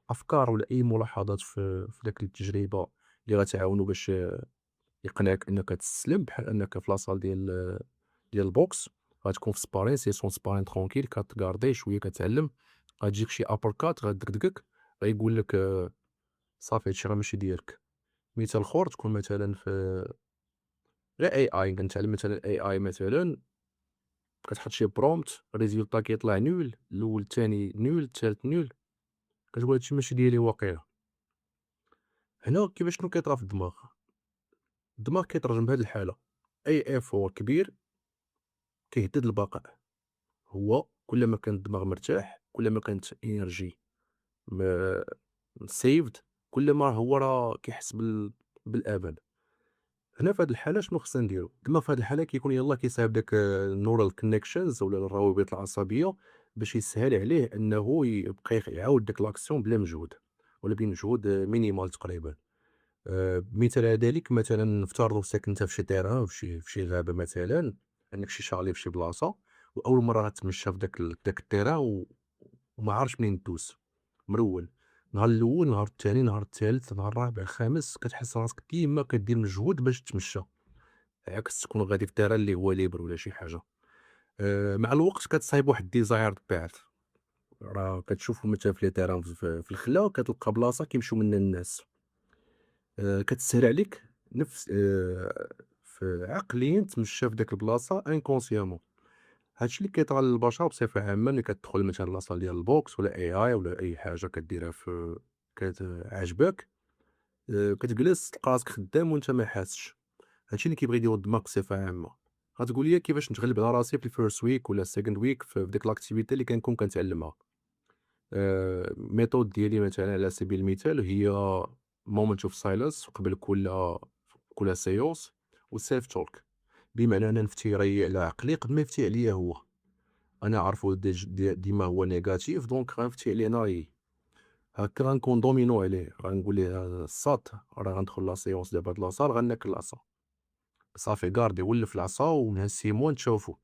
أفكار ولا أي ملاحظات في داك التجربة اللي غتعاونو باش يقنعك أنك تستسلم، بحال أنك في لاصال ديال البوكس غتكون في سبارين سيسون سبارين ترونكيل كتغاردي شوية كتعلم، غتجيك شي أبركات غدكدكك غيقول لك صافي هادشي راه ماشي ديالك. مثال اخر تكون مثلا في غير AI كنتعلم مثلا AI مثلا كتحط شي برومبت الريزولتا كيطلع نول، الأول الثاني نول الثالث نول، كتقول هادشي ماشي ديالي واقيلا. هنا كيفاش شنو كيطرا في الدماغ، الدماغ كيترجم بهاد الحالة، أي effort كبير كيهدد البقاء. هو كلما كان الدماغ مرتاح كلما كانت energy م saved كلما هو راه كيحس بالأمان. هنا في هاد الحالة شنو خصنا نديرو، الدماغ في هاد الحالة كيكون يلاه كيصايب داك الneural connections ولا الروابط العصبية باش يسهل عليه أنه يبقى يعاود داك l'action بلا مجهود ولا بمجهود minimal تقريبا. مثال على ذلك مثلًا نفترضوا ساكن أنت في شي تيران في شي غابة مثلًا، عندك شي شالي في شي بلاصة، وأول مرة غتمشى في داك التيران وما عارفش منين دوز، مرول. النهار الأول، النهار الثاني، النهار الثالث، النهار الرابع، الخامس، كتحس راسك ديما كدير مجهود باش تمشى، عكس تكون غادي في تيران اللي هو ليبر ولا شي حاجة. مع الوقت كتصايب واحد الديزاير تبعت، راه كتشوفهم مثلًا في لي تيران في الخلا كتلقى بلاصة كيمشيو منها الناس. كتسهل عليك نفس في عقليًا تمشى في ديك البلاصة inconsciemment. هادشي اللي كيطرا للبشر بصفة عامة ملي كتدخل مثلًا لاصال ديال البوكس ولا AI ولا أي حاجة كديرها عاجباك، كتجلس تلقى راسك خدام وأنت ما حاسش. هادشي اللي كيبغي يديرو الدماغ بصفة عامة. غتقول لي كيفاش نتغلب على راسي في الfirst week ولا الsecond week في ديك l'activité اللي كنكون كنتعلمها. méthode ديالي مثلًا على سبيل المثال هي moment of silence قبل كل séance وself talk، بمعنى أنا نفتي رأيي على عقلي قبل ما يفتي عليا هو. أنا عارفه ديما هو نيجاتيف دونك غنفتي عليه أنا رأيي، هاكا غنكون دومينو عليه، غنقول ليه الساط راه غندخل لا séance دابا هاد لاصال غناكل العصا، صافي كاردي ولف العصا ومن هاد 6 mois نتشافوا.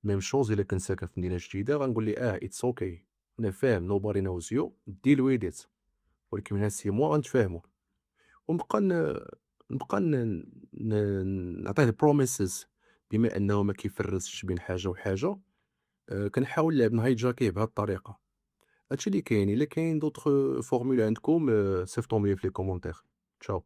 ميم شوز إلا كنت ساكن في مدينة جديدة غنقول ليه it's okay أنا فاهم nobody knows you deal with it، ولكن من هاد 6 mois غنتفاهموا. ونبقى نعطيه promises بما أنه ما كيفرّزش بين حاجة وحاجة. كنحاول نلعب نهايجاكيه بهاد الطريقة. هادشي اللي كاين، إلا كاين d'autres formules عندكم صيفطهم ليا في les commentaires. تشاو.